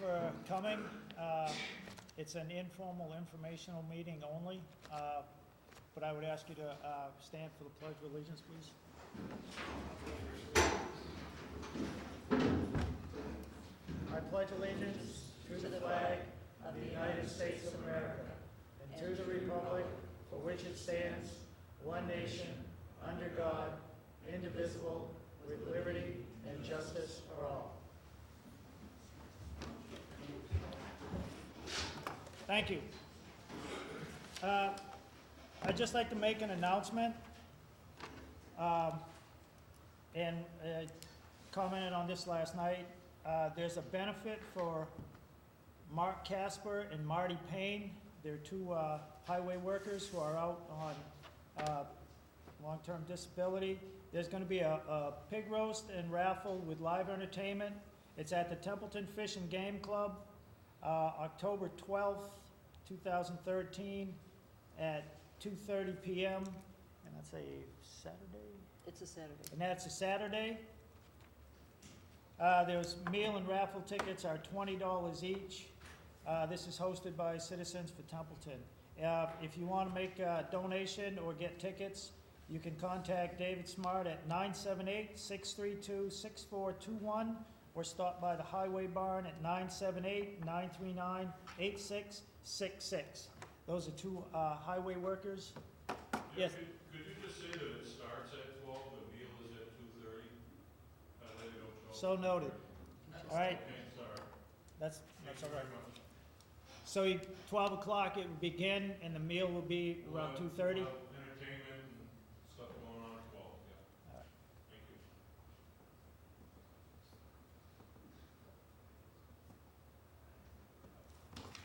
for coming. It's an informal informational meeting only, but I would ask you to stand for the Pledge of Allegiance, please. I pledge allegiance to the flag of the United States of America and to the republic for which it stands, one nation, under God, indivisible, with liberty and justice for all. Thank you. I'd just like to make an announcement, and commented on this last night. There's a benefit for Mark Casper and Marty Payne. They're two highway workers who are out on long-term disability. There's going to be a pig roast and raffle with live entertainment. It's at the Templeton Fish and Game Club, October 12th, 2013 at 2:30 p.m. And that's a Saturday? It's a Saturday. And that's a Saturday. There's meal and raffle tickets are $20 each. This is hosted by Citizens for Templeton. If you want to make a donation or get tickets, you can contact David Smart at 978-632-6421 or stop by the Highway Barn at 978-939-8666. Those are two highway workers. Yes. Could you just say that it starts at 12, the meal is at 2:30? That they don't show So up? noted. All right. Okay, sorry. That's Thank all you right. very much. So 12 o'clock it will begin and the meal will be around 2:30? Entertainment and stuff going on at 12, yeah. All right. Thank you.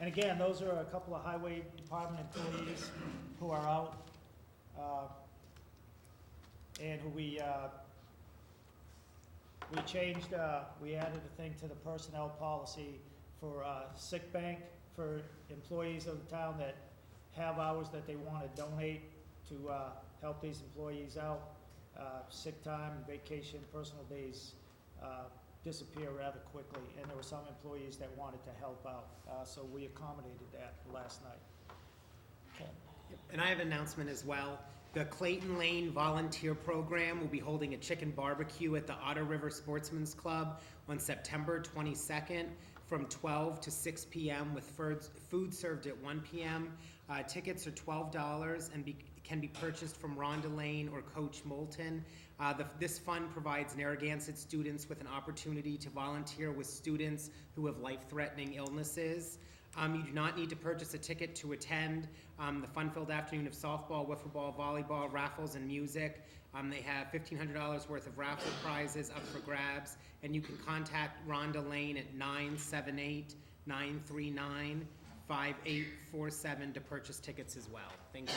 And again, those are a couple of highway department employees who are out, and who we changed, we added a thing to the personnel policy for sick bank for employees of the town that have hours that they want to donate to help these employees out. Sick time, vacation, personal days disappear rather quickly, and there were some employees that wanted to help out, so we accommodated that last night. Okay. And I have an announcement as well. The Clayton Lane Volunteer Program will be holding a chicken barbecue at the Otter River Sportsman's Club on September 22nd from 12 to 6 p.m. with food served at 1 p.m. Tickets are $12 and can be purchased from Rhonda Lane or Coach Moulton. This fund provides Narragansett students with an opportunity to volunteer with students who have life-threatening illnesses. You do not need to purchase a ticket to attend the fun-filled afternoon of softball, wiffle ball, volleyball, raffles, and music. They have $1,500 worth of raffle prizes up for grabs, and you can contact Rhonda Lane at 978-939-5847 to purchase tickets as well. Thank you.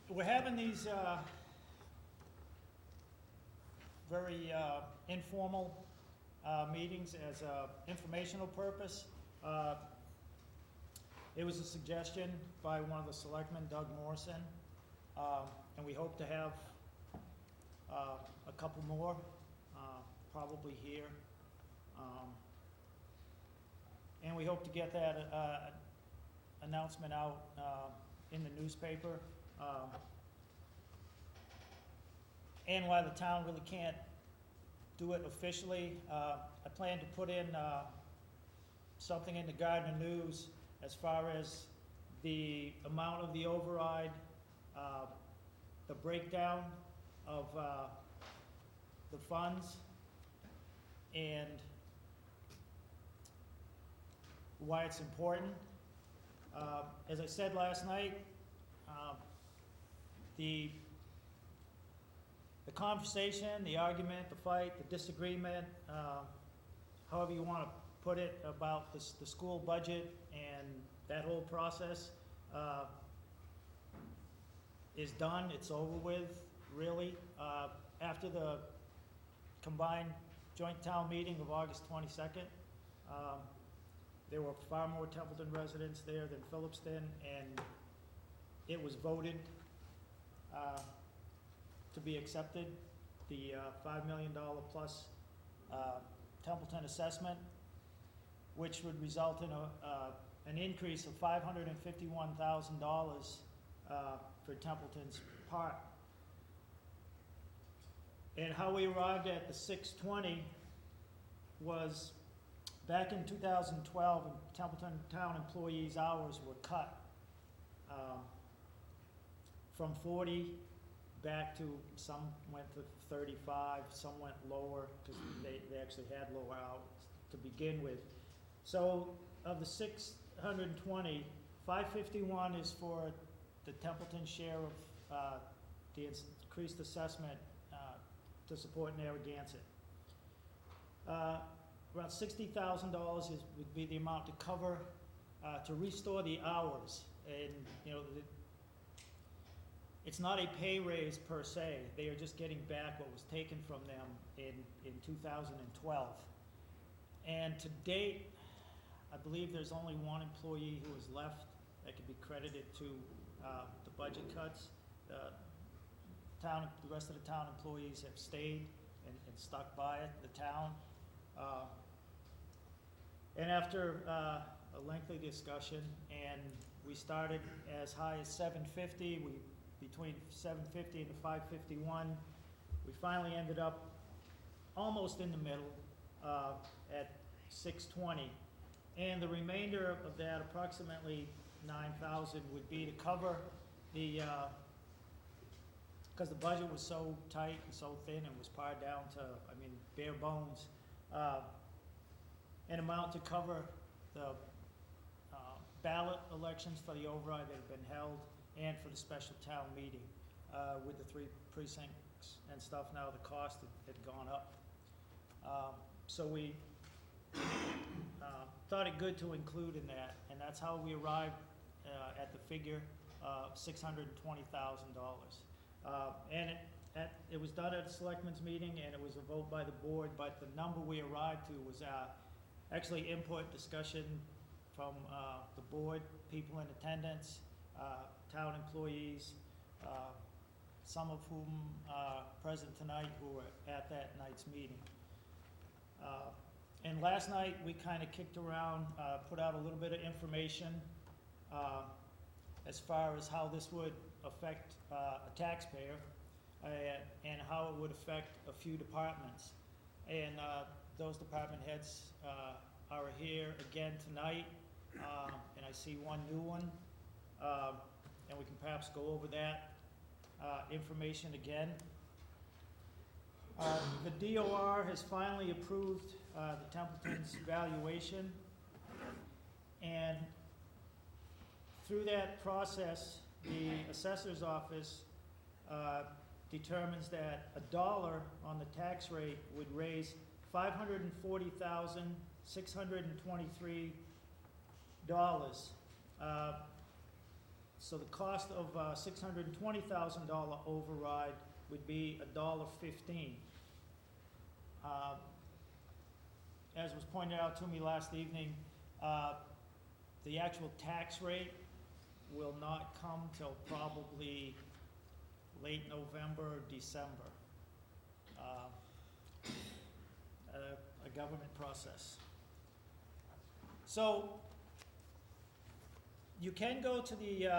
We're having these very informal meetings as an informational purpose. It was a suggestion by one of the selectmen, Doug Morrison, and we hope to have a couple more, probably here. And we hope to get that announcement out in the newspaper. And while the town really can't do it officially, I plan to put in something in the Gardner News as far as the amount of the override, the breakdown of the funds, and why it's important. As I said last night, the conversation, the argument, the fight, the disagreement, however you want to put it, about the school budget and that whole process is done. It's over with, really. After the combined joint town meeting of August 22nd. There were far more Templeton residents there than Phillipston, and it was voted to be accepted, the $5 million plus Templeton assessment, which would result in an increase of $551,000 for Templeton's part. And how we arrived at the 620 was back in 2012, Templeton town employees' hours were cut from 40 back to, some went to 35, some went lower because they actually had lower hours to begin with. So of the 620, 551 is for the Templeton share of the increased assessment to support Narragansett. Around $60,000 would be the amount to cover, to restore the hours. And, you know, it's not a pay raise per se. They are just getting back what was taken from them in 2012. And to date, I believe there's only one employee who is left that could be credited to the budget cuts. The rest of the town employees have stayed and stuck by it, the town. And after a lengthy discussion, and we started as high as $750, between $750 and the $551, we finally ended up almost in the middle at $620. And the remainder of that, approximately $9,000, would be to cover the, because the budget was so tight and so thin and was pared down to, I mean, bare bones, an amount to cover the ballot elections for the override that have been held and for the special town meeting. With the 3 precincts and stuff now, the cost had gone up. So we thought it good to include in that, and that's how we arrived at the figure of $620,000. And it was done at a selectmen's meeting, and it was a vote by the board, but the number we arrived to was actually input discussion from the board, people in attendance, town employees, some of whom are present tonight who were at that night's meeting. And last night, we kind of kicked around, put out a little bit of information as far as how this would affect a taxpayer and how it would affect a few departments. And those department heads are here again tonight, and I see one new one, and we can perhaps go over that information again. The DOR has finally approved the Templeton's valuation, and through that process, the assessor's office determines that $1 on the tax rate would raise $540,623. So the cost of $620,000 override would be $1.15. As was pointed out to me last evening, the actual tax rate will not come till probably late November or December. A government process. So you can go to the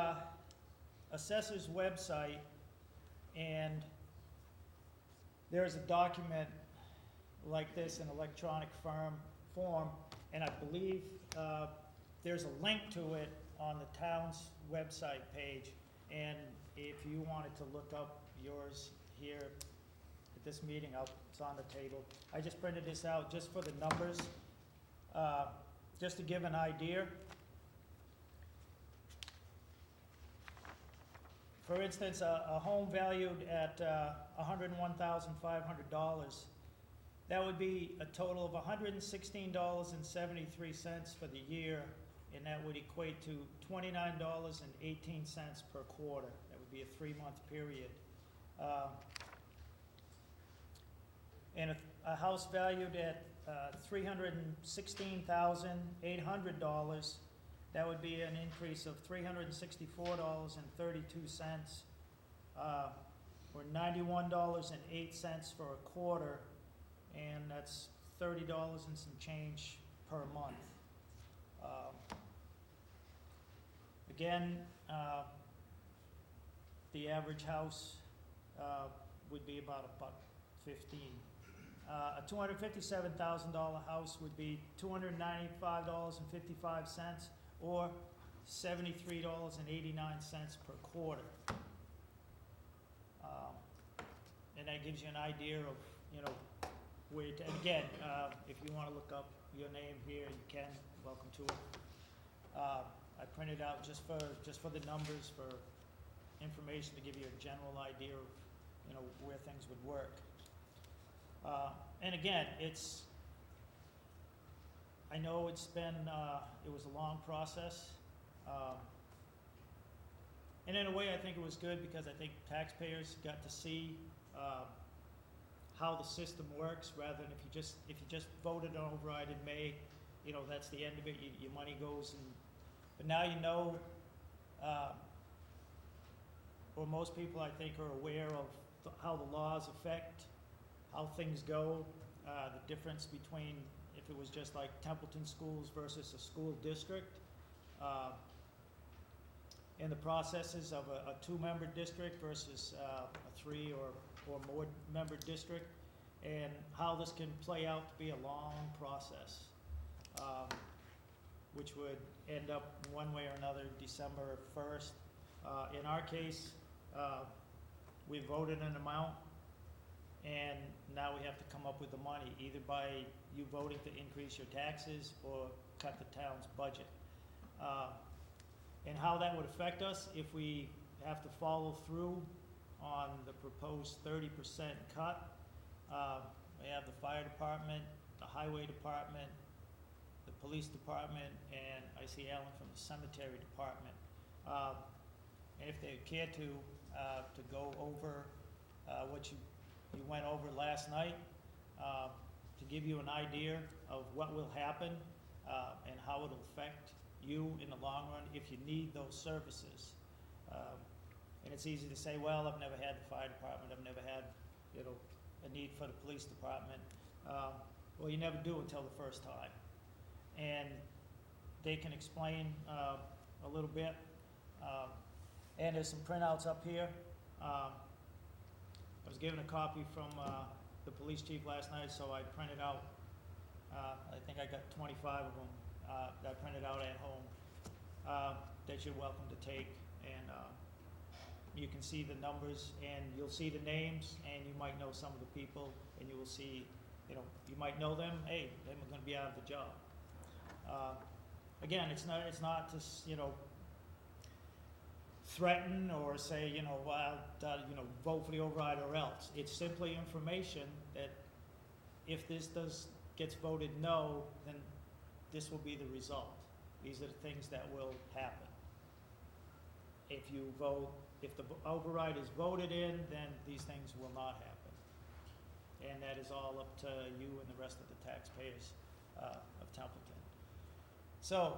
assessor's website, and there's a document like this in electronic form, and I believe there's a link to it on the town's website page, and if you wanted to look up yours here at this meeting, it's on the table. I just printed this out just for the numbers, just to give an idea. For instance, a home valued at $101,500, that would be a total of $116.73 for the year, and that would equate to $29.18 per quarter. That would be a 3-month period. And a house valued at $316,800, that would be an increase of $364.32, or $91.08 for a quarter, and that's $30 and some change per month. Again, the average house would be about $1.15. A $257,000 house would be $295.55, or $73.89 per quarter. And that gives you an idea of, you know, where to, and again, if you want to look up your name here, you can. Welcome to it. I printed out just for the numbers, for information, to give you a general idea of, you know, where things would work. And again, I know it was a long process. And in a way, I think it was good, because I think taxpayers got to see how the system works, rather than if you just voted an override in May, you know, that's the end of it. Your money goes, but now you know, or most people, I think, are aware of how the laws affect how things go, the difference between if it was just like Templeton schools versus a school district, and the processes of a two-member district versus a three or more member district, and how this can play out to be a long process, which would end up one way or another December 1st. In our case, we voted an amount, and now we have to come up with the money, either by you voting to increase your taxes or cut the town's budget. And how that would affect us if we have to follow through on the proposed 30% cut. We have the fire department, the highway department, the police department, and I see Alan from the cemetery department. And if they care to go over what you went over last night, to give you an idea of what will happen and how it'll affect you in the long run if you need those services. And it's easy to say, well, I've never had the fire department, I've never had, you know, a need for the police department. Well, you never do until the first time. And they can explain a little bit. And there's some printouts up here. I was given a copy from the police chief last night, so I printed out, I think I got 25 of them that I printed out at home that you're welcome to take. And you can see the numbers, and you'll see the names, and you might know some of the people, and you will see, you know, you might know them. Hey, they're going to be out of the job. Again, it's not to, you know, threaten or say, you know, vote for the override or else. It's simply information that if this gets voted no, then this will be the result. These are the things that will happen. If the override is voted in, then these things will not happen. And that is all up to you and the rest of the taxpayers of Templeton. So,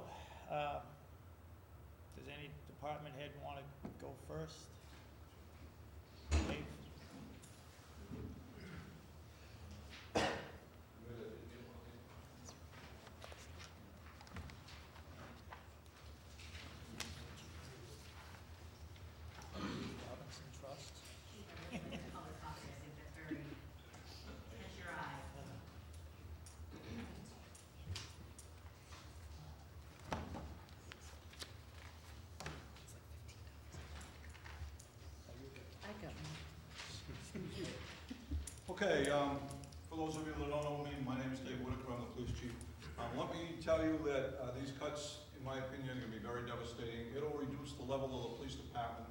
does any department head want to go first? Dave? Robinson Trust? Color copy, I think that's very, catch your eye. I got one. Okay, for those of you that don't know me, my name is Dave Whitaker, I'm the police chief. Let me tell you that these cuts, in my opinion, are going to be very devastating. It'll reduce the level of the police department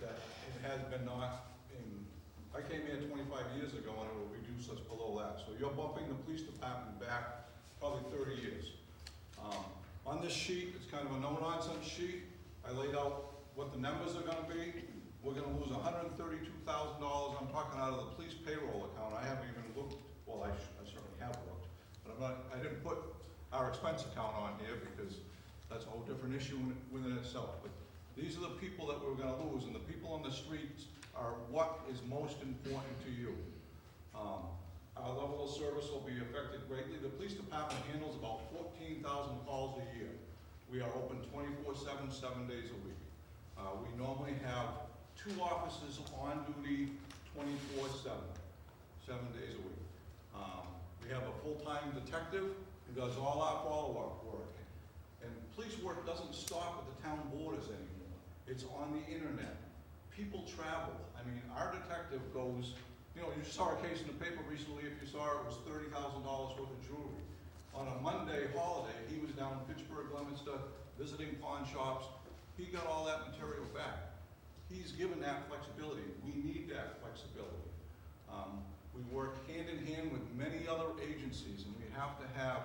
that it has been not in. I came here 25 years ago and it will reduce us below that. So you're bumping the police department back probably 30 years. On this sheet, it's kind of a no-nonsense sheet. I laid out what the numbers are going to be. We're going to lose $132,000. I'm talking out of the police payroll account. I haven't even looked well, I certainly have looked, but I didn't put our expense account on here because that's a whole different issue within itself. But these are the people that we're gonna lose, and the people on the streets are what is most important to you. Our level of service will be affected greatly. The police department handles about 14,000 calls a year. We are open 24/7, 7 days a week. We normally have 2 officers on duty 24/7, 7 days a week. We have a full-time detective who does all our follow-up work. And police work doesn't stop at the town borders anymore. It's on the internet. People travel. I mean, our detective goes, you know, you saw a case in the paper recently, if you saw it, was $30,000 worth of jewelry. On a Monday holiday, he was down in Pittsburgh, Leominster, visiting pawn shops. He got all that material back. He's given that flexibility. We need that flexibility. We work hand in hand with many other agencies, and we have to have,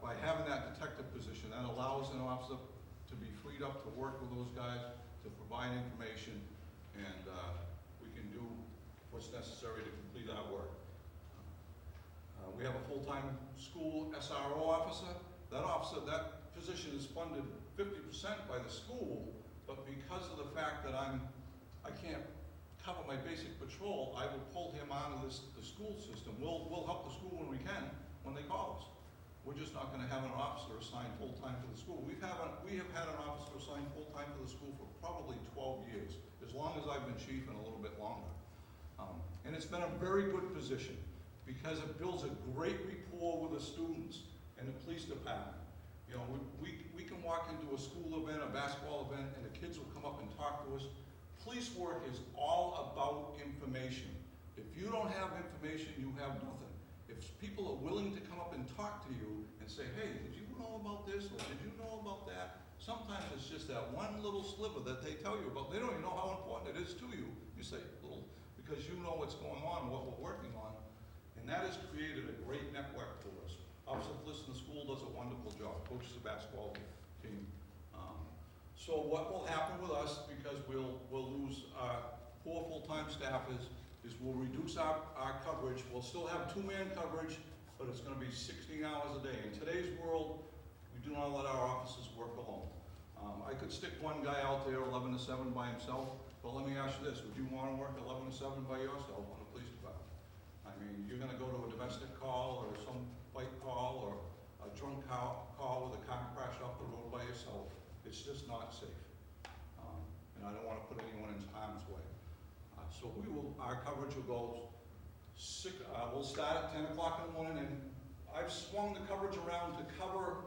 by having that detective position, that allows an officer to be freed up to work with those guys, to provide information, and we can do what's necessary to complete our work. We have a full-time school SRO officer. That position is funded 50% by the school, but because of the fact that I can't cover my basic patrol, I will pull him out of the school system. We'll help the school when we can, when they call us. We're just not gonna have an officer assigned full-time to the school. We have had an officer assigned full-time to the school for probably 12 years, as long as I've been chief and a little bit longer. And it's been a very good position because it builds a great rapport with the students and the police department. You know, we can walk into a school event, a basketball event, and the kids will come up and talk to us. Police work is all about information. If you don't have information, you have nothing. If people are willing to come up and talk to you and say, hey, did you know about this, or did you know about that? Sometimes it's just that one little sliver that they tell you about. They don't even know how important it is to you. You say, little, because you know what's going on, what we're working on. And that has created a great network for us. Officer Bliss in the school does a wonderful job, coaches the basketball team. So what will happen with us, because we'll lose 4 full-time staffers, is we'll reduce our coverage. We'll still have 2-man coverage, but it's gonna be 16 hours a day. In today's world, we do not let our officers work alone. I could stick one guy out there 11 to 7 by himself, but let me ask you this, would you wanna work 11 to 7 by yourself on the police department? I mean, you're gonna go to a domestic call or some fight call or a drunk call with a car crash off the road by yourself. It's just not safe. And I don't want to put anyone in harm's way. So our coverage will go, we'll start at 10 o'clock in the morning, and I've swung the coverage around to cover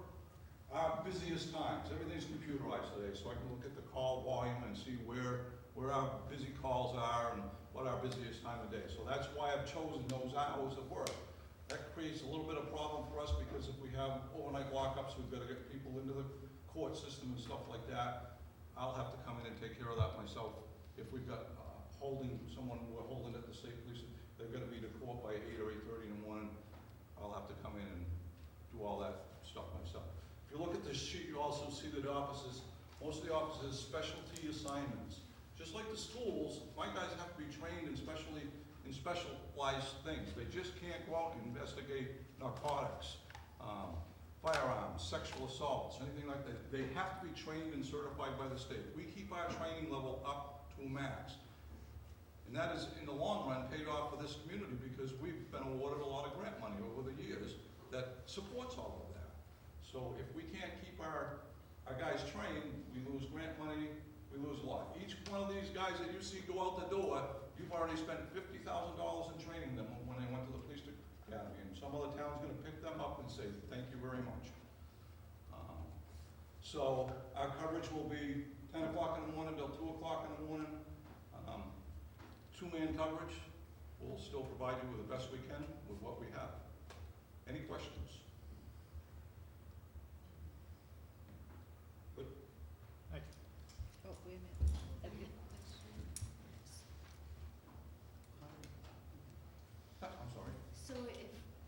our busiest times. Everything's computerized today, so I can look at the call volume and see where our busy calls are and what our busiest time of day. So that's why I've chosen those hours of work. That creates a little bit of problem for us, because if we have overnight lockups, we've got to get people into the court system and stuff like that. I'll have to come in and take care of that myself. If we've got someone we're holding at the state police, they're gonna be to court by 8 or 8:30 in the morning, I'll have to come in and do all that stuff myself. If you look at this sheet, you also see that most of the officers' specialty assignments. Just like the schools, my guys have to be trained in specialized things. They just can't go out and investigate narcotics, firearms, sexual assaults, anything like that. They have to be trained and certified by the state. We keep our training level up to a max. And that is, in the long run, paid off for this community, because we've been awarded a lot of grant money over the years that supports all of that. So if we can't keep our guys trained, we lose grant money, we lose a lot. Each one of these guys that you see go out the door, you've already spent $50,000 in training them when they went to the police academy. And some other town's gonna pick them up and say, thank you very much. So our coverage will be 10 o'clock in the morning till 2 o'clock in the morning. 2-man coverage. We'll still provide you with the best we can with what we have. Any questions? Good. Thank you. Oh, wait a minute. Okay. I'm sorry. So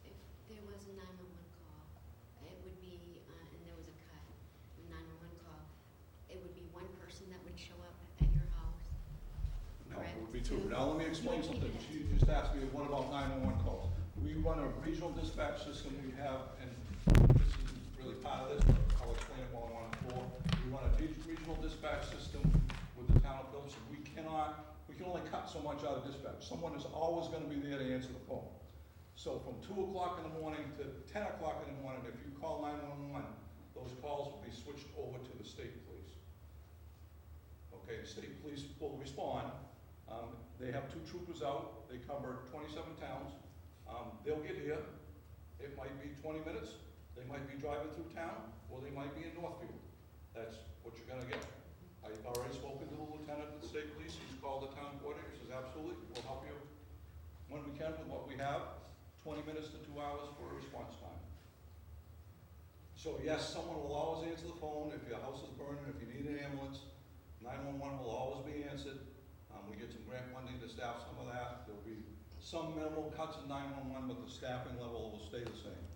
if there was a 911 call, it would be, and there was a cut, a 911 call, it would be one person that would show up at your house? No, it Correct. would be 2. Two. Now let me explain You something. repeated it. She just asked me, what about 911 calls? We we run a regional dispatch system. We have, and this isn't really part of this, but I'll explain it while I'm on the floor. We run a regional dispatch system with the town of Phillips. We can only cut so much out of dispatch. Someone is always gonna be there to answer the phone. So from 2 o'clock in the morning to 10 o'clock in the morning, if you call 911, those calls will be switched over to the state police. Okay, the state police will respond. They have 2 troopers out. They cover 27 towns. They'll get here. It might be 20 minutes. They might be driving through town, or they might be in Northfield. That's what you're gonna get. I've already spoken to the lieutenant of the state police. He's called the town coordinator. He says, absolutely, we'll help you when we can with what we have. 20 minutes to 2 hours for a response time. So yes, someone will always answer the phone. If your house is burning, if you need an ambulance, 911 will always be answered. We get some grant funding to staff some of that. There'll be some minimal cuts in 911, but the staffing level will stay the same.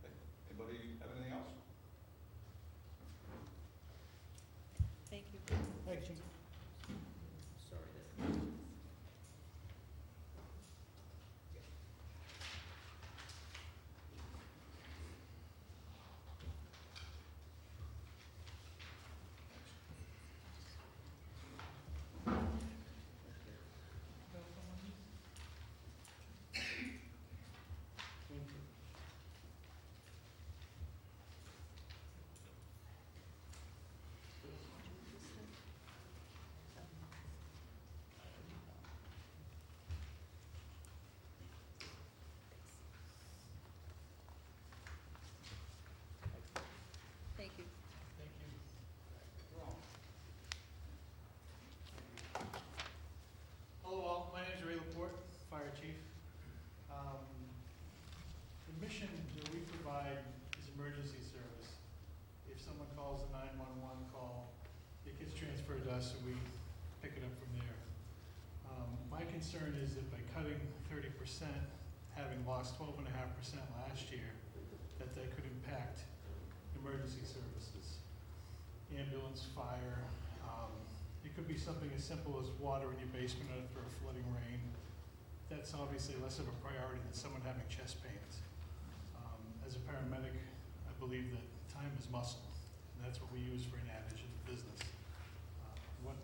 Okay. Anybody have anything else? Thank you. Thank you. Sorry that. Thank you. Hello all, my name is Ray Laporte, Fire Chief. The mission that we provide is emergency service. If someone calls a 911 call, it gets transferred to us and we pick it up from there. My concern is that by cutting 30%, having lost 12.5% last year, that could impact emergency services, ambulance, fire. It could be something as simple as water in your basement after a flooding rain. That's obviously less of a priority than someone having chest pains. As a paramedic, I believe that time is muscle, and that's what we use for an adage in the business. What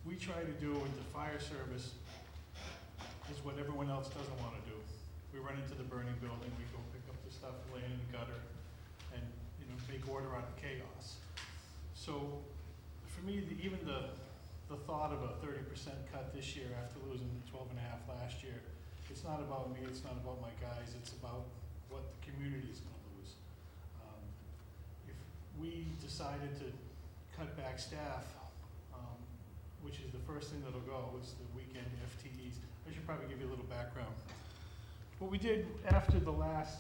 we try to do with the fire service is what everyone else doesn't want to do. We run into the burning building, we go pick up the stuff laying in the gutter, and make order out of chaos. So for me, even the thought of a 30% cut this year after losing 12.5 last year, it's not about me, it's not about my guys, it's about what the community is going to lose. If we decided to cut back staff, which is the first thing that'll go, is the weekend FTEs. I should probably give you a little background. What we did after the last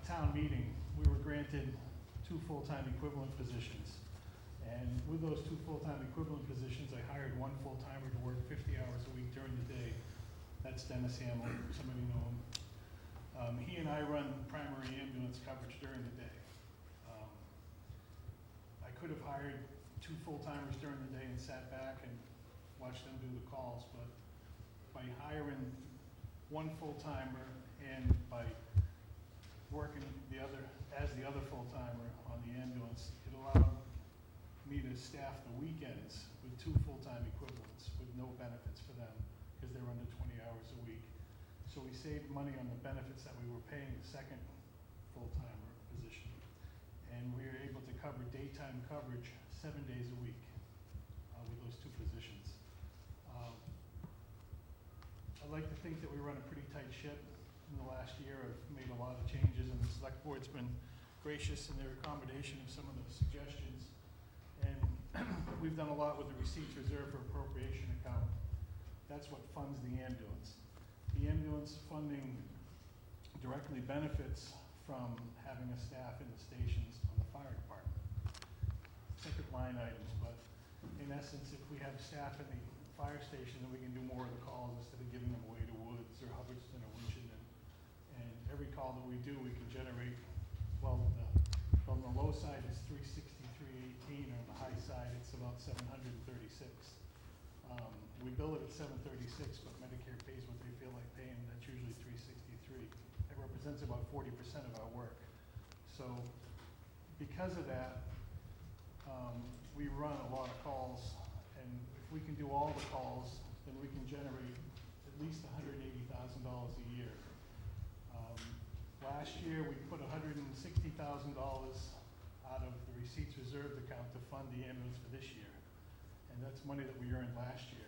town meeting, we were granted 2 full-time equivalent positions. And with those 2 full-time equivalent positions, I hired 1 full-timer to work 50 hours a week during the day. That's Dennis Hamill, somebody know him. He and I run primary ambulance coverage during the day. I could have hired 2 full-timers during the day and sat back and watched them do the calls, but by hiring 1 full-timer and by working as the other full-timer on the ambulance, it allowed me to staff the weekends with 2 full-time equivalents with no benefits for them because they're under 20 hours a week. So we saved money on the benefits that we were paying the second full-timer position. And we were able to cover daytime coverage 7 days a week with those 2 positions. I like to think that we run a pretty tight ship. In the last year, I've made a lot of changes, and the select board's been gracious in their accommodation of some of the suggestions. And we've done a lot with the receipts reserved for appropriation account. That's what funds the ambulance. The ambulance funding directly benefits from having a staff in the stations on the fire department. Separate line items, but in essence, if we have staff in the fire station, then we can do more of the calls instead of giving them away to Woods or Hubbardston or Winchendon. And every call that we do, we can generate, well, on the low side it's 360, 318, and on the high side it's about 736. We bill it at $736, but Medicare pays what they feel like paying, that's usually $363. It represents about 40% of our work. So because of that, we run a lot of calls, and if we can do all the calls, then we can generate at least $180,000 a year. Last year, we put $160,000 out of the receipts reserved account to fund the ambulance for this year, and that's money that we earned last year.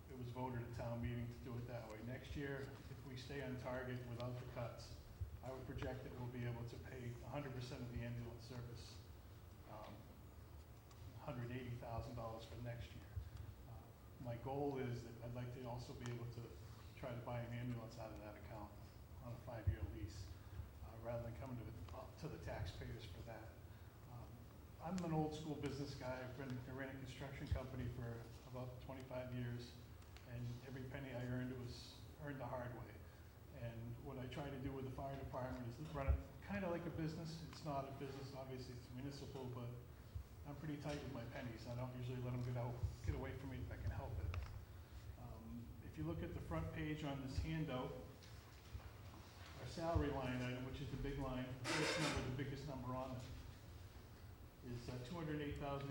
It was voted at town meeting to do it that way. Next year, if we stay on target without the cuts, I would project that we'll be able to pay 100% of the ambulance service, $180,000 for next year. My goal is that I'd like to also be able to try to buy an ambulance out of that account on a 5-year lease, rather than coming to the taxpayers for that. I'm an old school business guy. I ran a construction company for about 25 years, and every penny I earned was earned the hard way. And what I try to do with the fire department is run it kind of like a business. It's not a business, obviously it's municipal, but I'm pretty tight with my pennies. I don't usually let them get away from me if I can help it. If you look at the front page on this handout, our salary line item, which is the big line, the first number, the biggest number on it, is $208,812.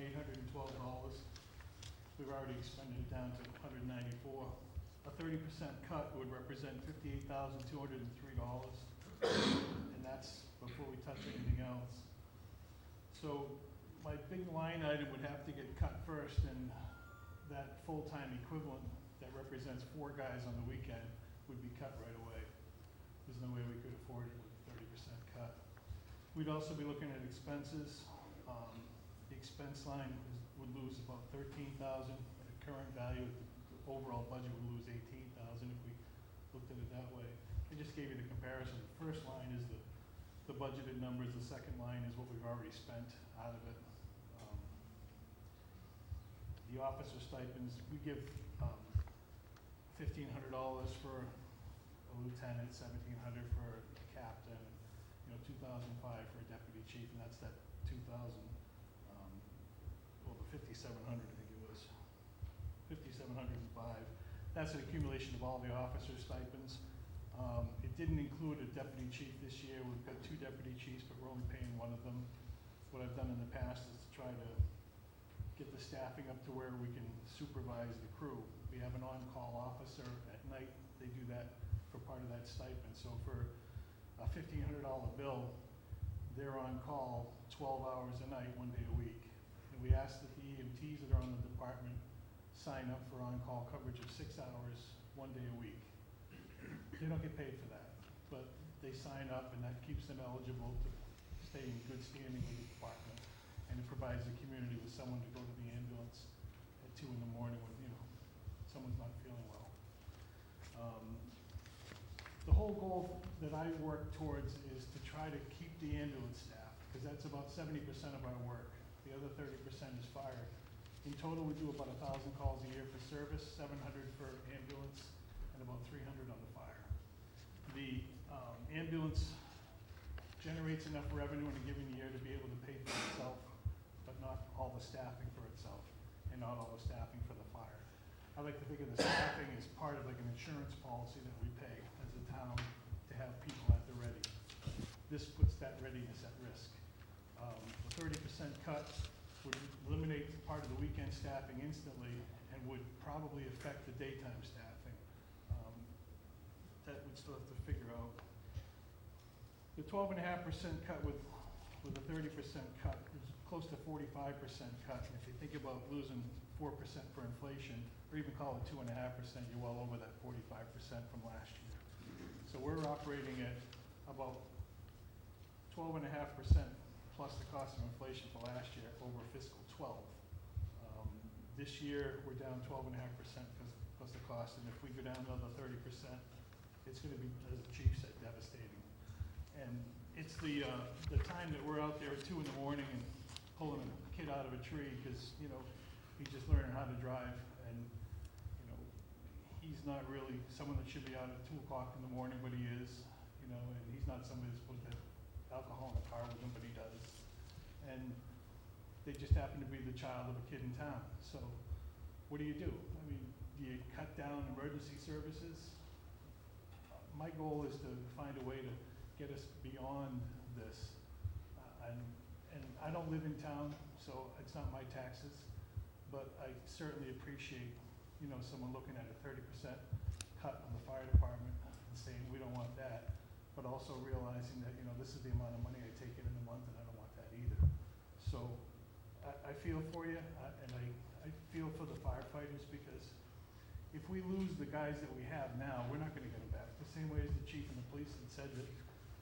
We've already expended it down to $194. A 30% cut would represent $58,203, and that's before we touch anything else. So my big line item would have to get cut first, and that full-time equivalent that represents 4 guys on the weekend would be cut right away. There's no way we could afford it with a 30% cut. We'd also be looking at expenses. The expense line would lose about $13,000 at the current value. The overall budget would lose $18,000 if we looked at it that way. I just gave you the comparison. The first line is the budgeted numbers. The second line is what we've already spent out of it. The officer stipends, we give $1,500 for a lieutenant, $1,700 for a captain, $2,500 for a deputy chief, and that's that 2,000. Well, the 5,700, I think it was, 5,705. That's an accumulation of all the officer stipends. It didn't include a deputy chief this year. We've got 2 deputy chiefs, but we're only paying one of them. What I've done in the past is to try to get the staffing up to where we can supervise the crew. We have an on-call officer at night. They do that for part of that stipend. So for a $1,500 bill, they're on call 12 hours a night, 1 day a week. And we ask that the EMTs that are on the department sign up for on-call coverage of 6 hours, 1 day a week. They don't get paid for that, but they sign up, and that keeps them eligible to stay in good standing with the department. And it provides the community with someone to go to the ambulance at 2 in the morning when, someone's not feeling well. The whole goal that I work towards is to try to keep the ambulance staff, because that's about 70% of our work. The other 30% is fire. In total, we do about 1,000 calls a year for service, 700 for ambulance, and about 300 on the fire. The ambulance generates enough revenue in a given year to be able to pay for itself, but not all the staffing for itself, and not all the staffing for the fire. I like to think of the staffing as part of like an insurance policy that we pay as a town to have people at the ready. This puts that readiness at risk. The 30% cut would eliminate part of the weekend staffing instantly and would probably affect the daytime staffing. That we'd still have to figure out. The 12.5% cut with a 30% cut is close to 45% cut. And if you think about losing 4% for inflation, or even call it 2.5%, you're well over that 45% from last year. So we're operating at about 12.5% plus the cost of inflation for last year over fiscal 12. This year, we're down 12.5% plus the cost, and if we go down another 30%, it's going to be, as the chief said, devastating. And it's the time that we're out there at 2 in the morning and pulling a kid out of a tree because, he's just learning how to drive, and, he's not really someone that should be out at 2 o'clock in the morning, but he is, and he's not somebody that's supposed to have alcohol in the car with him, but he does. And they just happen to be the child of a kid in town. So what do you do? I mean, do you cut down emergency services? My goal is to find a way to get us beyond this. And I don't live in town, so it's not my taxes, but I certainly appreciate, you know, someone looking at a 30% cut on the fire department and saying, we don't want that, but also realizing that, you know, this is the amount of money I take in a month, and I don't want that either. So I feel for you, and I feel for the firefighters, because if we lose the guys that we have now, we're not gonna get them back. The same way as the chief and the police had said that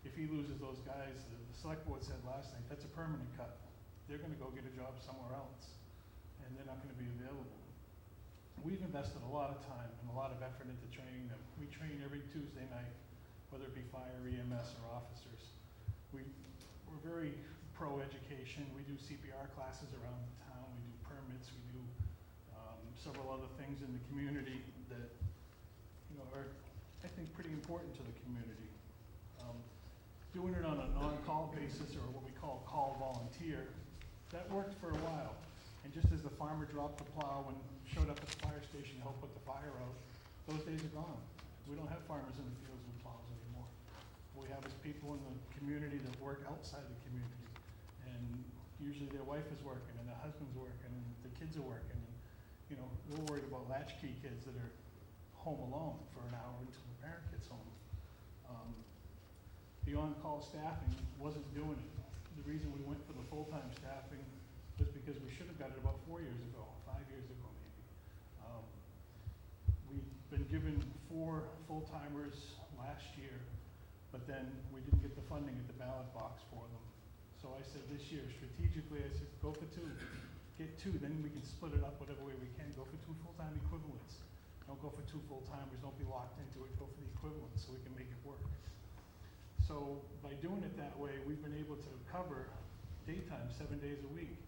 if he loses those guys, the select board said last night, that's a permanent cut. They're gonna go get a job somewhere else, and they're not gonna be available. We've invested a lot of time and a lot of effort into training them. We train every Tuesday night, whether it be fire, EMS, or officers. We're very pro-education. We do CPR classes around the town. We do permits. We do several other things in the community that, you know, are, I think, pretty important to the community. Doing it on an on-call basis, or what we call call volunteer, that worked for a while. And just as the farmer dropped the plow and showed up at the fire station to help put the fire out, those days are gone. We don't have farmers in the fields with plows anymore. What we have is people in the community that work outside the community. And usually their wife is working, and their husband's working, and the kids are working. And, you know, we're worried about latchkey kids that are home alone for an hour until the parent gets home. The on-call staffing wasn't doing it. The reason we went for the full-time staffing was because we should have got it about 4 years ago, 5 years ago maybe. We've been given 4 full-timers last year, but then we didn't get the funding at the ballot box for them. So I said this year, strategically, I said, go for 2, get 2, then we can split it up whatever way we can. Go for 2 full-time equivalents. Don't go for 2 full-timers, don't be locked into it, go for the equivalent so we can make it work. So by doing it that way, we've been able to cover daytime 7 days a week.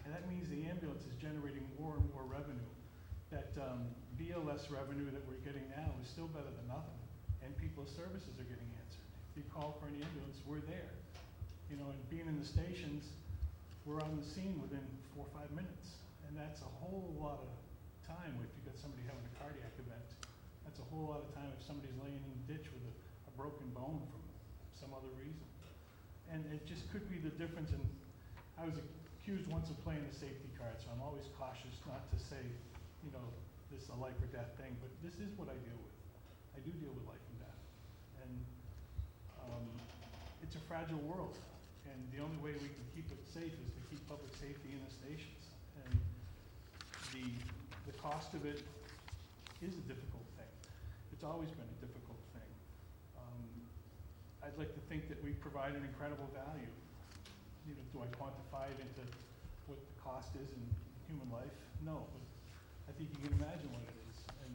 And that means the ambulance is generating more and more revenue. That BLS revenue that we're getting now is still better than nothing. And people's services are getting answered. If you call for an ambulance, we're there. You know, and being in the stations, we're on the scene within 4 or 5 minutes. And that's a whole lot of time if you've got somebody having a cardiac event. That's a whole lot of time if somebody's laying in the ditch with a broken bone from some other reason. And it just could be the difference in, I was accused once of playing the safety card, so I'm always cautious not to say, you know, this is a life or death thing, but this is what I deal with. I do deal with life and death. And it's a fragile world, and the only way we can keep it safe is to keep public safety in the stations. And the cost of it is a difficult thing. It's always been a difficult thing. I'd like to think that we provide an incredible value. You know, do I quantify it into what the cost is in human life? No, but I think you can imagine what it is. And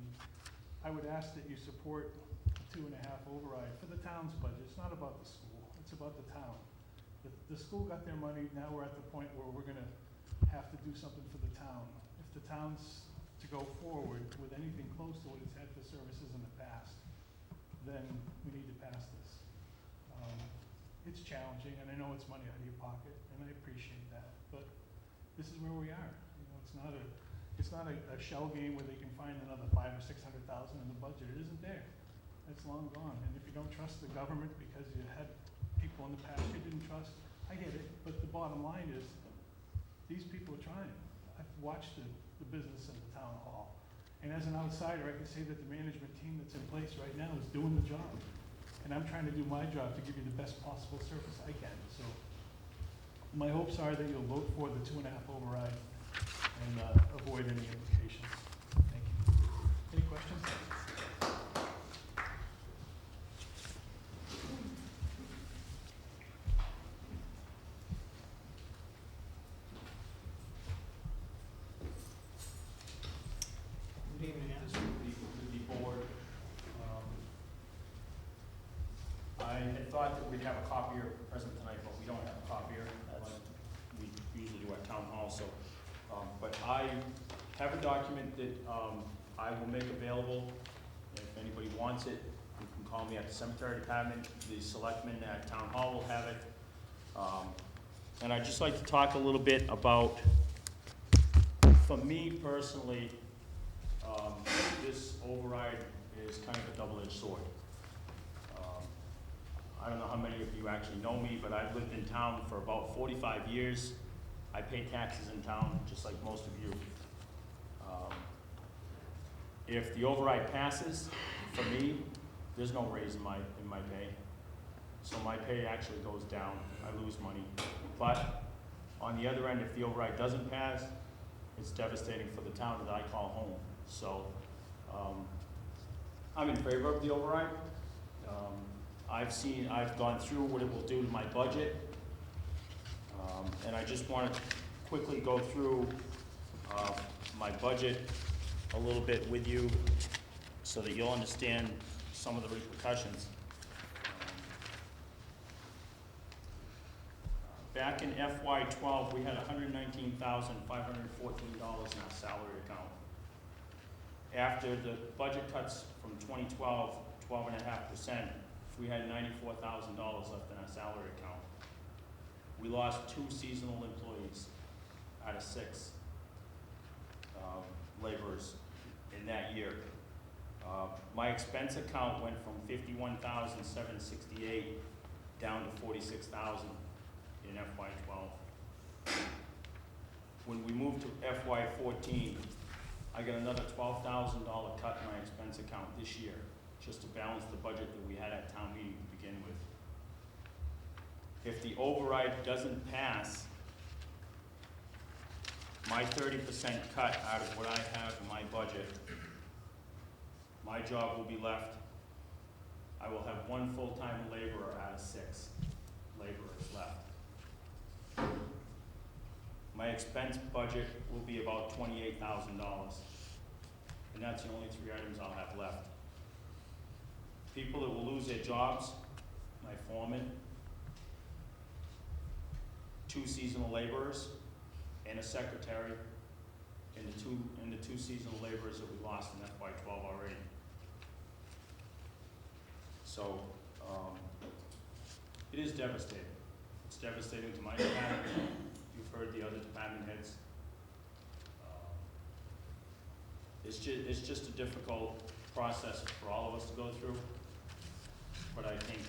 I would ask that you support a 2.5 override for the town's budget. It's not about the school, it's about the town. The school got their money, now we're at the point where we're gonna have to do something for the town. If the town's to go forward with anything close to what it's had for services in the past, then we need to pass this. It's challenging, and I know it's money out of your pocket, and I appreciate that, but this is where we are. You know, it's not a shell game where they can find another $500,000 or $600,000 in the budget. It isn't there. It's long gone. And if you don't trust the government because you had people in the past you didn't trust, I get it, but the bottom line is, these people are trying. I've watched the business in the town hall, and as an outsider, I can say that the management team that's in place right now is doing the job. And I'm trying to do my job to give you the best possible service I can. So my hopes are that you'll vote for the 2.5 override and avoid any implications. Thank you. Any questions? Good evening, with the board. I had thought that we'd have a copier present tonight, but we don't have a copier, as we usually do at town hall, so. But I have a document that I will make available. If anybody wants it, you can call me at the cemetery department. The selectmen at town hall will have it. And I'd just like to talk a little bit about, for me personally, this override is kind of a double-edged sword. I don't know how many of you actually know me, but I've lived in town for about 45 years. I pay taxes in town, just like most of you. If the override passes, for me, there's no raise in my pay. So my pay actually goes down, I lose money. But on the other end, if the override doesn't pass, it's devastating for the town that I call home. So, I'm in favor of the override. I've gone through what it will do to my budget. And I just want to quickly go through, my budget a little bit with you so that you'll understand some of the repercussions. Back in FY '12, we had $119,514 in our salary account. After the budget cuts from 2012, 12.5%, we had $94,000 left in our salary account. We lost 2 seasonal employees out of 6 laborers in that year. My expense account went from $51,768 down to $46,000 in FY '12. When we moved to FY '14, I got another $12,000 cut in my expense account this year, just to balance the budget that we had at town meeting to begin with. If the override doesn't pass, my 30% cut out of what I have in my budget, my job will be left. I will have 1 full-time laborer out of 6 laborers left. My expense budget will be about $28,000, and that's the only 3 items I'll have left. People that will lose their jobs, my foreman, 2 seasonal laborers, and a secretary, and the two seasonal laborers that we lost in FY '12 already. So, it is devastating. It's devastating to my department. You've heard the other department heads. It's just a difficult process for all of us to go through. But I think,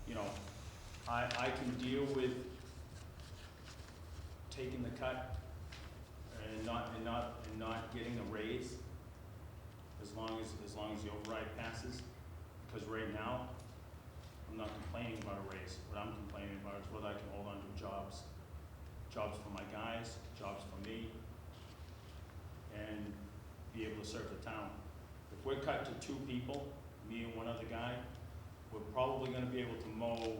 you know, I can deal with taking the cut and not getting a raise as long as the override passes. Because right now, I'm not complaining about a raise. What I'm complaining about is whether I can hold on to jobs. Jobs for my guys, jobs for me, and be able to serve the town. If we're cut to 2 people, me and 1 other guy, we're probably gonna be able to mow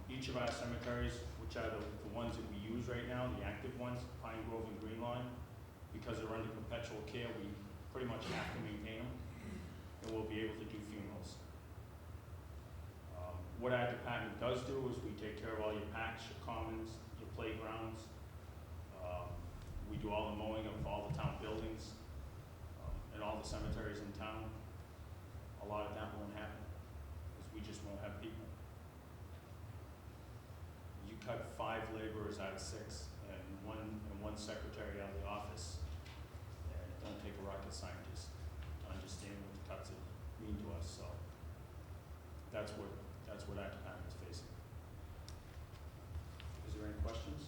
each of our cemeteries, which are the ones that we use right now, the active ones, Pine Grove and Green Lawn. Because they're under perpetual care, we pretty much have to maintain them, and we'll be able to do funerals. What our department does do is we take care of all your parks, your commons, your playgrounds. We do all the mowing of all the town buildings, and all the cemeteries in town. A lot of that won't happen, because we just won't have people. You cut 5 laborers out of 6, and one secretary out of the office, and it don't take a rocket scientist to understand what the cuts mean to us, so that's what our department is facing. Is there any questions?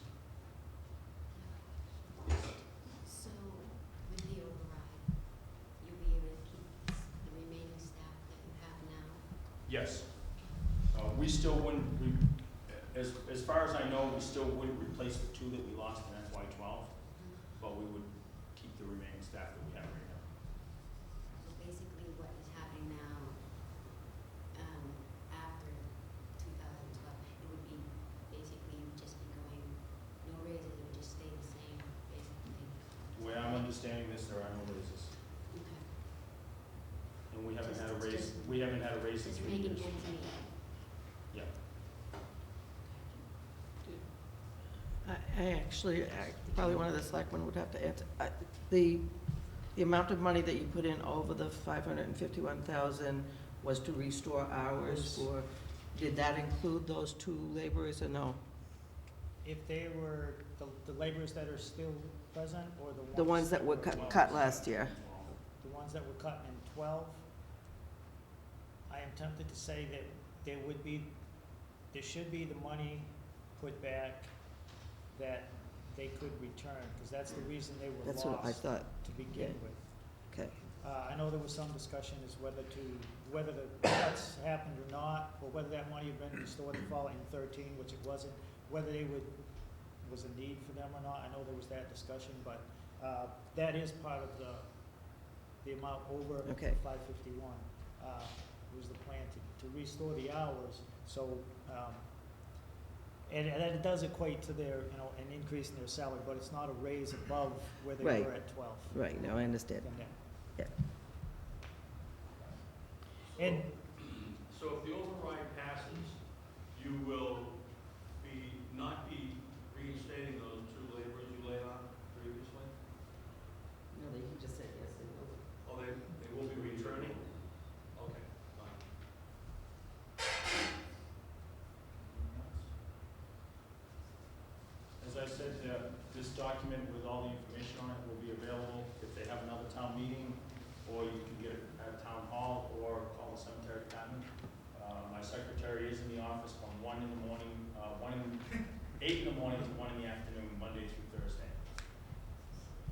So, with the override, you'll be able to keep the remaining staff that you have now? Yes. We still wouldn't, as far as I know, we still wouldn't replace the 2 that we lost in FY '12, but we would keep the remaining staff that we have right now. So basically what is happening now, after 2012, it would be, basically you would just be going, no raises, it would just stay the same, basically. The way I'm understanding this, there are no raises. Okay. And we haven't had a Just- raise, we haven't had a raise in Just 3 making years. ends meet. Yeah. I actually, probably one of the selectmen would have to answer. The amount of money that you put in over the 551,000 was to restore hours for, did that include those 2 laborers or no? if they were the laborers that are still present, or The ones that were cut last year. the ones that were cut in 12, I am tempted to say that there should be the money put back that they could return, because that's the reason they were That's what I lost thought, to begin yeah. with. Okay. I know there was some discussion as whether the cuts happened or not, or whether that money had been restored the following 13, which it wasn't, whether was a need for them or not. I know there was that discussion, but that is part of the amount over Okay. 551. Was the plan to restore the hours, so, and it does equate to their, an increase in their salary, but it's not a raise above where they Right. were at 12. Right, no, I understand. And So if the override passes, you will not be reinstating those two laborers you laid off previously? No, he just said yes, they will. Oh, they will be returning? Okay, fine. As I said, this document with all the information on it will be available if they have another town meeting, or you can get it at town hall, or call the cemetery department. My secretary is in the office from 8 in the morning to 1 in the afternoon, Monday through Thursday.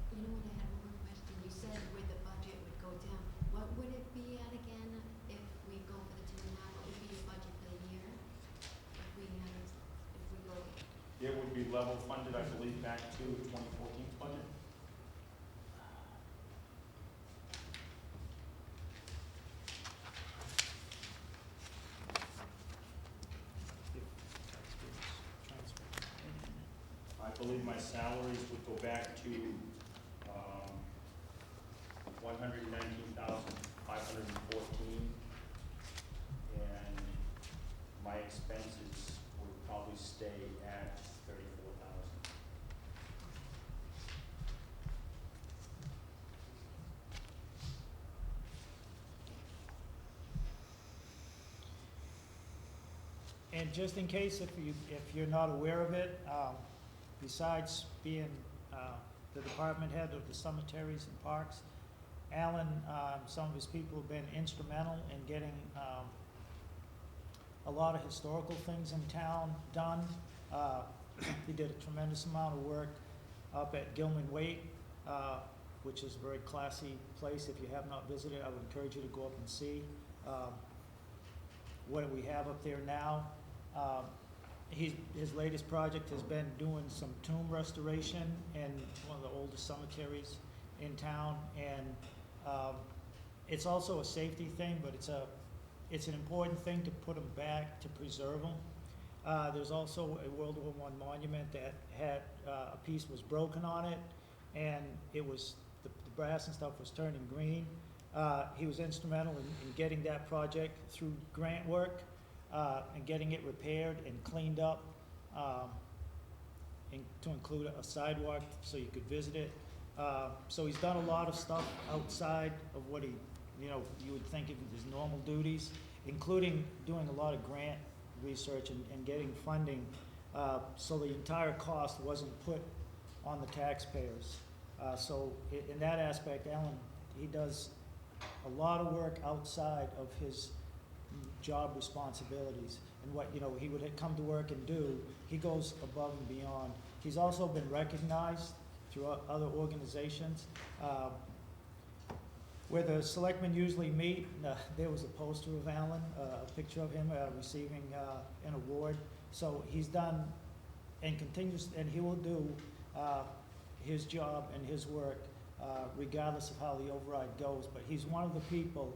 You know what, I had one more question. You said where the budget would go down. What would it be at again if we go for the 2.5? What would be your budget for the year? If we go, It would be level funded, I believe, back to 2014 budget. I believe my salaries would go back to 119,514, and my expenses would probably stay at 34,000. And just in case, if you're not aware of it, besides being the department head of the cemeteries and parks, Alan, some of his people have been instrumental in getting a lot of historical things in town done. He did a tremendous amount of work up at Gilman Waite, which is a very classy place. If you have not visited, I would encourage you to go up and see what we have up there now. His latest project has been doing some tomb restoration in one of the oldest cemeteries in town, and it's also a safety thing, but it's an important thing to put them back, to preserve them. There's also a World War I monument that had a piece was broken on it, and it was the brass and stuff was turning green. He was instrumental in getting that project through grant work and getting it repaired and cleaned up, and to include a sidewalk so you could visit it. So he's done a lot of stuff outside of what you would think of his normal duties, including doing a lot of grant research and getting funding, so the entire cost wasn't put on the taxpayers. So in that aspect, Alan, he does a lot of work outside of his job responsibilities, and what he would come to work and do, he goes above and beyond. He's also been recognized through other organizations. Where the selectmen usually meet, there was a poster of Alan, a picture of him receiving an award. So he's done and continues, and he will do his job and his work regardless of how the override goes. But he's one of the people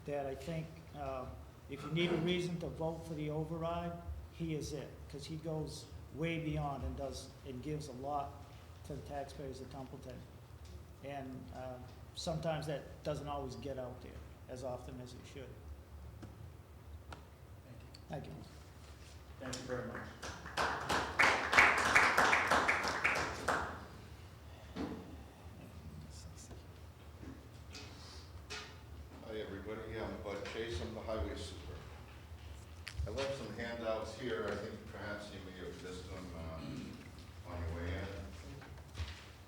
that I think if you need a reason to vote for the override, he is it, because he goes way beyond and gives a lot to the taxpayers of Templeton. And sometimes that doesn't always get out there as often as it should. Thank you. Thank you very much. Hi, everybody. I'm Bud Chase. I'm the highway super. I left some handouts here, I think perhaps you may have missed them on your way in.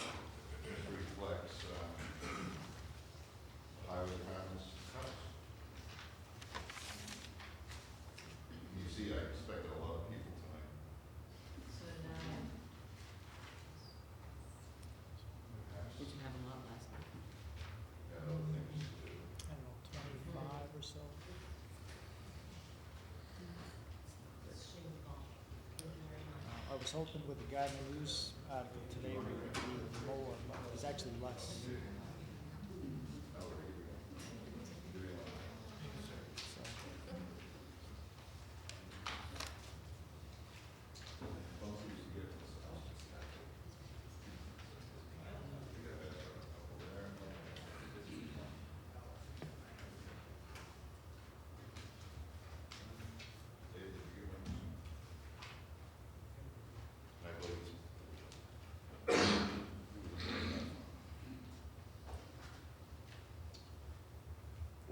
It just reflects highway department's cuts. You see, I expected a lot of people tonight. So now, did you have a lot last night? Got other things to do. I don't know, 25 or so. I was hoping with the Gardner News article today we would be more, but it was actually less. So,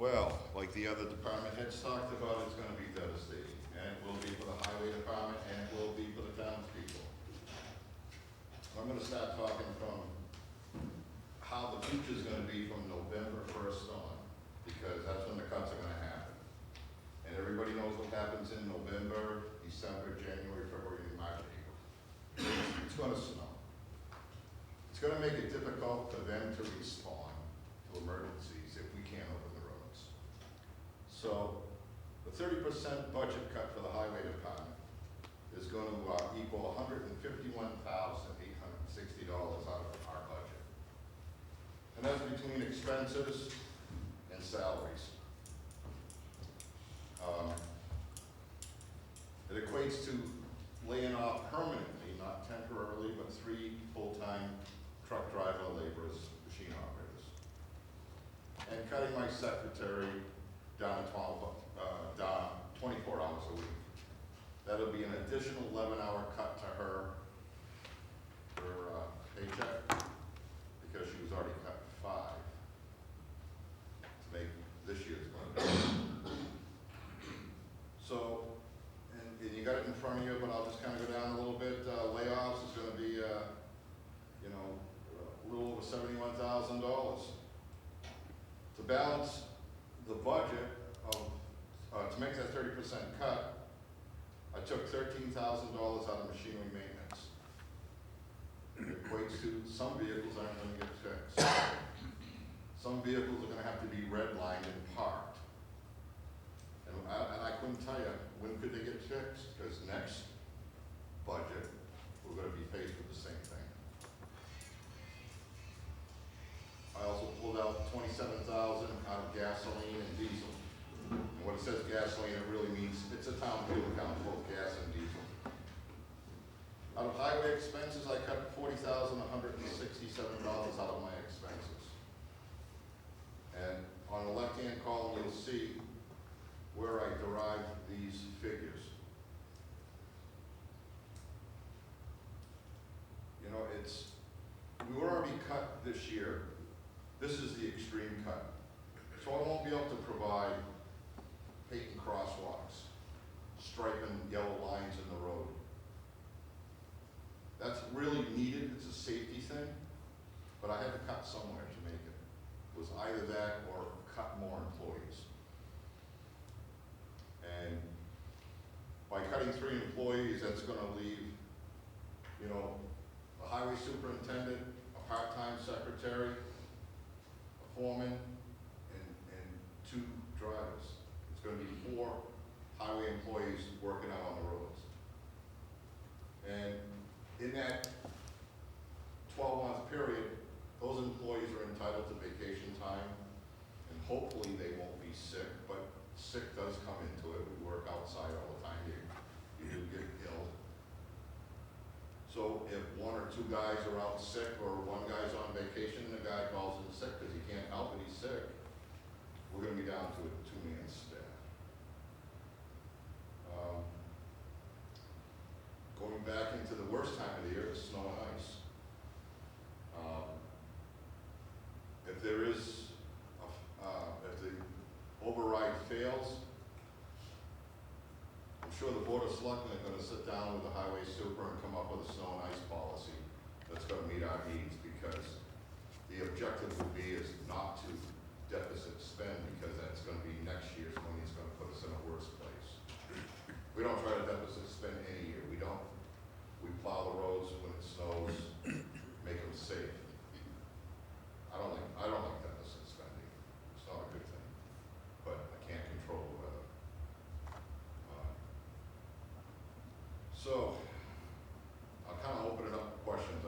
Well, like the other department heads talked about, it's gonna be devastating, and it will be for the highway department, and it will be for the townspeople. I'm gonna start talking from how the future's gonna be from November 1st on, because that's when the cuts are gonna happen. And everybody knows what happens in November, December, January, February, March, April. It's gonna snow. It's gonna make it difficult for them to respond to emergencies if we can't open the roads. So the 30% budget cut for the highway department is going to equal $151,860 out of our budget. And that's between expenses and salaries. It equates to laying off permanently, not temporarily, but 3 full-time truck driver laborers, machine operators. And cutting my secretary down to 24 hours a week. That'll be an additional 11-hour cut to her paycheck, because she was already cut 5 to make this year's budget. So, and you got it in front of you, but I'll just kind of go down a little bit. Layoffs is gonna be, a little over $71,000. To balance the budget to make that 30% cut, I took $13,000 out of machinery maintenance. It equates to some vehicles aren't gonna get fixed. Some vehicles are gonna have to be redlined and parked. And I couldn't tell you, when could they get fixed? Because next budget, we're gonna be faced with the same thing. I also pulled out $27,000 out of gasoline and diesel. And when it says gasoline, it really means it's a town fuel account, both gas and diesel. Out of highway expenses, I cut $40,167 out of my expenses. And on the left-hand column, you'll see where I derived these figures. You know, we were already cut this year. This is the extreme cut. So I won't be able to provide painting crosswalks, striping yellow lines in the road. That's really needed, it's a safety thing, but I had to cut somewhere to make it. It was either that or cut more employees. And by cutting 3 employees, that's gonna leave, a highway superintendent, a part-time secretary, a foreman, and 2 drivers. It's gonna be 4 highway employees working out on the roads. And in that 12-month period, those employees are entitled to vacation time, and hopefully they won't be sick, but sick does come into it. We work outside all the time, you do get ill. So if 1 or 2 guys are out sick, or 1 guy's on vacation and the guy calls in sick because he can't help it, he's sick, we're gonna be down to a 2-man staff. Going back into the worst time of the year, it's snow and ice. If there is, if the override fails, sure the Board of Selectmen are gonna sit down with the highway super and come up with a snow and ice policy that's gonna meet our needs, because the objective would be is not to deficit spend, because that's gonna be next year's money, it's gonna put us in a worse place. We don't try to deficit spend any year, we don't. We plow the roads when it snows, make them safe. I don't like deficit spending, it's not a good thing, but I can't control the weather. So, I'll kind of open it up for questions,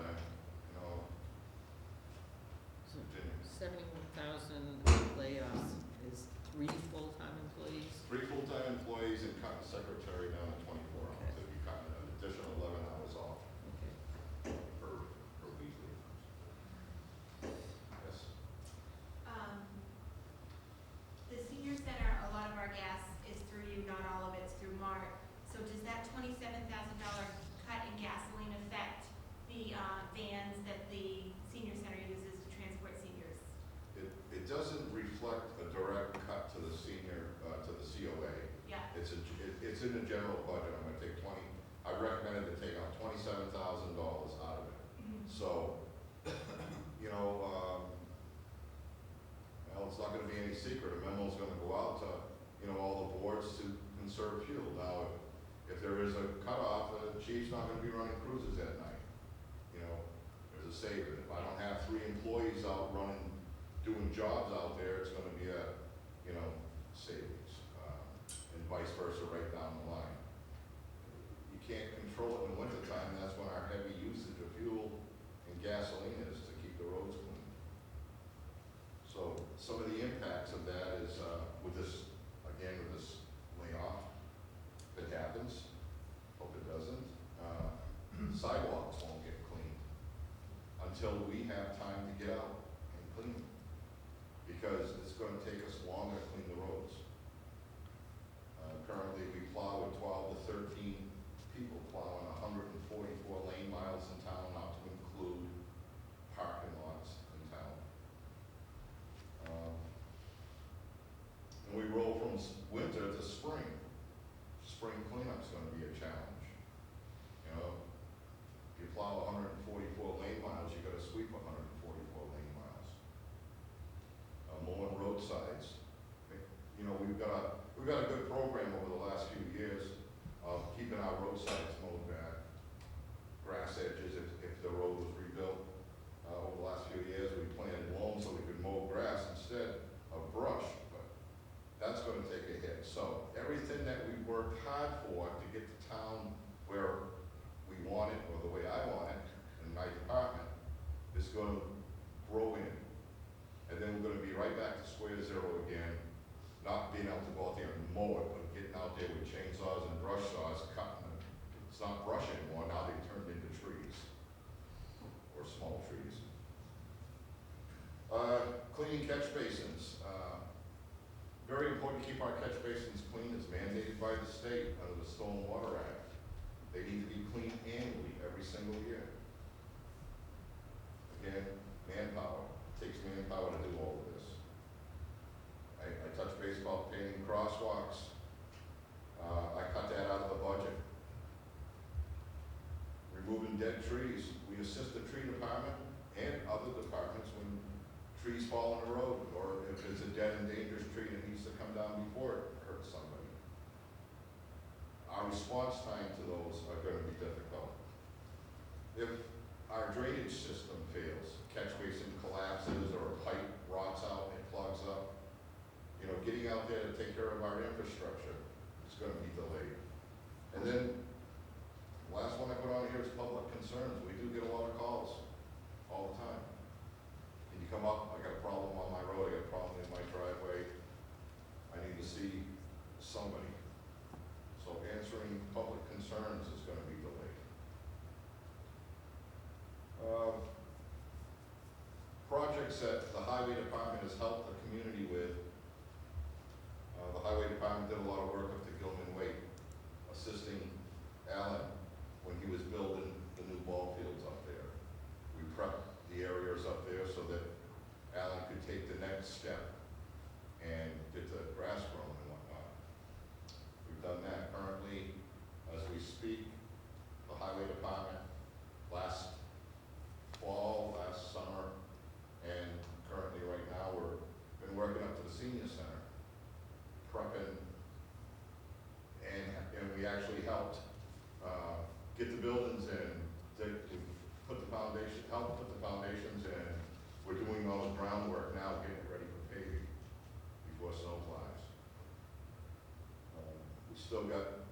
continue. 71,000 layoffs is 3 full-time employees? 3 full-time employees and cut the secretary down to 24 hours, if you cut an additional 11 hours off Okay. per weekly. Yes? The senior center, a lot of our gas is through you, not all of it's through MART. So does that $27,000 cut in gasoline affect the vans that the senior center uses to transport seniors? It doesn't reflect a direct cut to the senior, to the COA. Yeah. It's in the general budget, I'm gonna take I recommended to take out $27,000 out of it. So, well, it's not gonna be any secret, a memo's gonna go out to, all the boards to conserve fuel. Now, if there is a cutoff, the chief's not gonna be running cruises at night. There's a saving. If I don't have 3 employees out running, doing jobs out there, it's gonna be a, savings, and vice versa right down the line. You can't control it in the wintertime, that's when our heavy usage of fuel and gasoline is to keep the roads clean. So some of the impacts of that is, with this layoff, if it happens, hope it doesn't, sidewalks won't get cleaned until we have time to get out and clean them, because it's gonna take us longer to clean the roads. Currently, we plow with 12 to 13 people plowing 144 lane miles in town, not to include parking lots in town. And we roll from winter to spring. Spring cleanup's gonna be a challenge. If you plow 144 lane miles, you gotta sweep 144 lane miles. Mowing roadsides. We've got a good program over the last few years of keeping our roadsides mowed back. Grass edges, if the road was rebuilt, over the last few years, we planted loam so we could mow grass instead of brush, but that's gonna take a hit. So everything that we worked hard for to get the town where we want it, or the way I want it, in my department, is gonna grow in. And then we're gonna be right back to square zero again, not being able to go out there and mow it, but getting out there with chainsaws and brush saws, cutting it. It's not brush anymore, now they've turned into trees, or small trees. Cleaning catch basins. Very important to keep our catch basins clean. It's mandated by the state under the Stormwater Act. They need to be cleaned annually, every single year. Again, manpower. It takes manpower to do all of this. I touched base about painting crosswalks. I cut that out of the budget. Removing dead trees. We assist the tree department and other departments when trees fall on the road, or if it's a dead and dangerous tree that needs to come down before it hurts somebody. Our response time to those are going to be difficult. If our drainage system fails, catch basin collapses, or a pipe rots out and it plugs up, getting out there to take care of our infrastructure is going to be delayed. And then, the last one I put on here is public concerns. We do get a lot of calls all the time. And you come up, I got a problem on my road, I got a problem in my driveway, I need to see somebody. So answering public concerns is going to be delayed. Projects that the highway department has helped the community with. The highway department did a lot of work up to Gilman Way, assisting Alan when he was building the new ball fields up there. We prepped the areas up there so that Alan could take the next step and get the grass grown and whatnot. We've done that. Currently, still got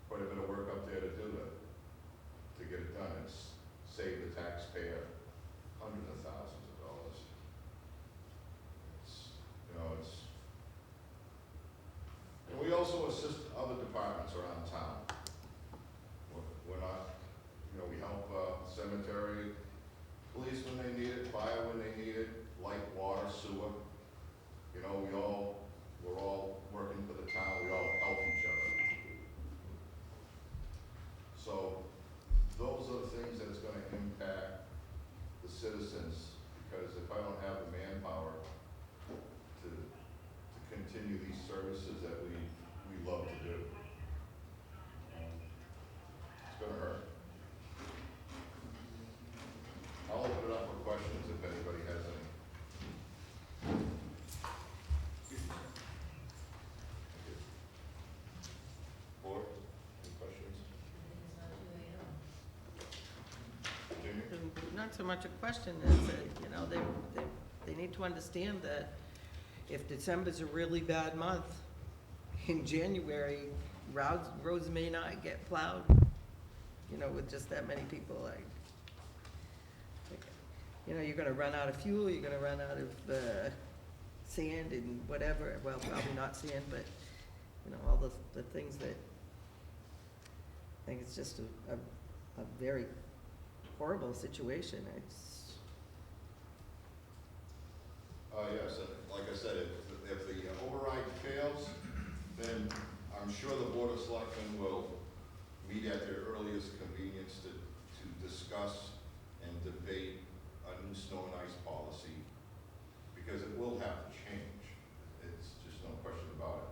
quite a bit of work up there to do to get it done. It's saved the taxpayer hundreds of thousands of dollars. It's, and we also assist other departments around town. We're not, we help cemetery, police when they need it, fire when they need it, light, water, sewer. We're all working for the town, we all help each other. So those are the things that's gonna impact the citizens, because if I don't have the manpower to continue these services that we love to do, it's gonna hurt. I'll open it up for questions if anybody has any. Board, any questions? Jimmy? Not so much a question as, they need to understand that if December's a really bad month, in January, roads may not get plowed, with just that many people, you're gonna run out of fuel, you're gonna run out of, sand and whatever, well, probably not sand, but, all the things that, I think it's just a very horrible situation. Yes, like I said, if the override fails, then I'm sure the Board of Selectmen will meet at their earliest convenience to discuss and debate a new snow and ice policy, because it will have to change. It's just no question about it.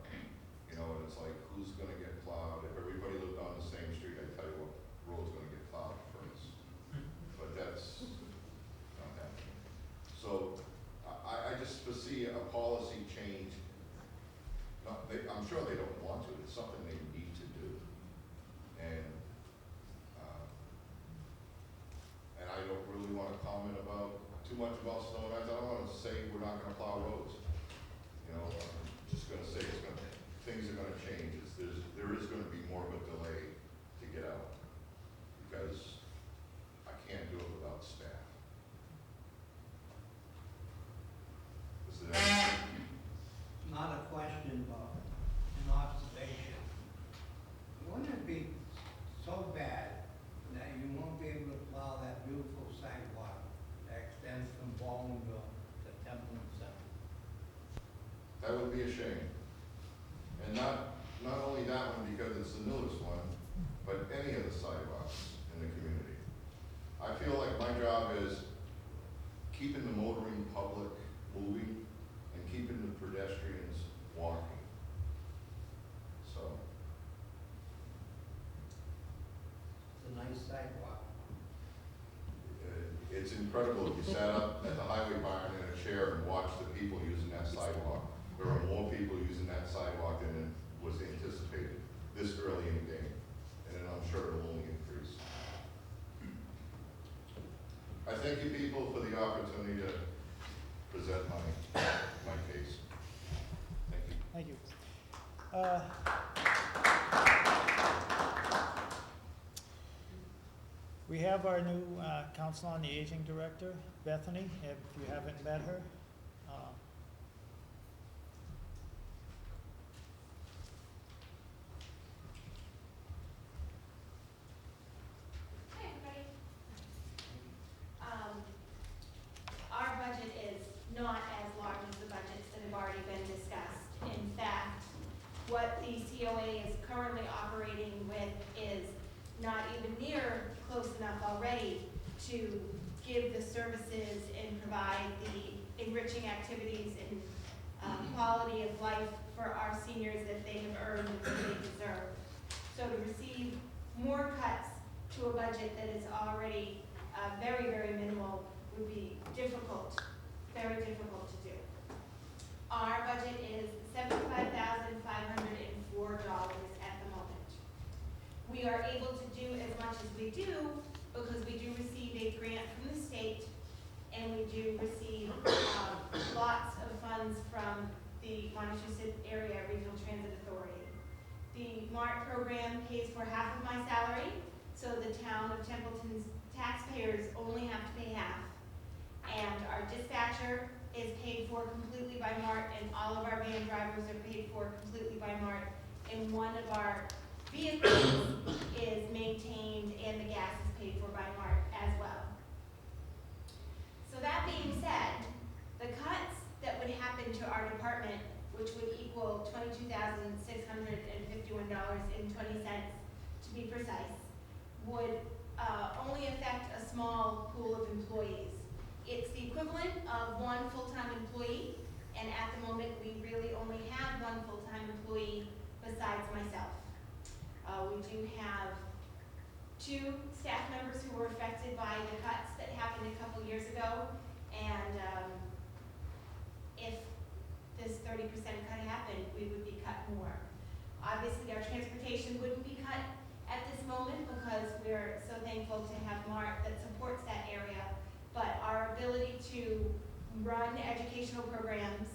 And it's like, who's gonna get plowed? If everybody lived on the same street, I tell you what road's gonna get plowed first. But that's not happening. So I just foresee a policy change. I'm sure they don't want to. It's something they need to do. And I don't really want to comment too much about snow and ice. I don't want to say we're not going to plow roads. I'm just going to say things are going to change. There is going to be more of a delay to get out, because I can't do it without staff. Is there anything? Not a question, but an observation. Wouldn't it be so bad that you won't be able to plow that beautiful sidewalk that extends from Ballinville to Temple and Center? That would be a shame. And not only that one because it's the newest one, but any of the sidewalks in the community. I feel like my job is keeping the motoring public moving and keeping the pedestrians walking. So, It's a nice sidewalk. it's incredible if you sat up at the highway barn in a chair and watched the people using that sidewalk. There are more people using that sidewalk than was anticipated this early in the game. And then I'm sure it'll only increase. I thank you people for the opportunity to present my case. Thank you. Thank you. We have our new Council on the Aging Director, Bethany, if you haven't met her. Hi, everybody. Our budget is not as large as the budgets that have already been discussed. In fact, what the COA is currently operating with is not even near close enough already to give the services and provide the enriching activities and quality of life for our seniors that they have earned and that they deserve. So to receive more cuts to a budget that is already very, very minimal would be difficult, very difficult to do. Our budget is $75,504 at the moment. We are able to do as much as we do because we do receive a grant from the state and we do receive lots of funds from the Montezuma Area Regional Transit Authority. The pays for half of my salary, so the town of Templeton's taxpayers only have to pay half. And our dispatcher is paid for completely by MART, and all of our van drivers are paid for completely by MART. And one of our vehicles is maintained and the gas is paid for by MART as well. So that being said, the cuts that would happen to our department, which would equal $22,651.20 to be precise, would only affect a small pool of employees. It's the equivalent of one full-time employee, and at the moment, we really only have one full-time employee besides myself. We do have 2 staff members who were affected by the cuts that happened a couple years ago, and if this 30% cut happened, we would be cut more. Obviously, our transportation wouldn't be cut at this moment because we're so thankful to have MART that supports that area, but our ability to run educational programs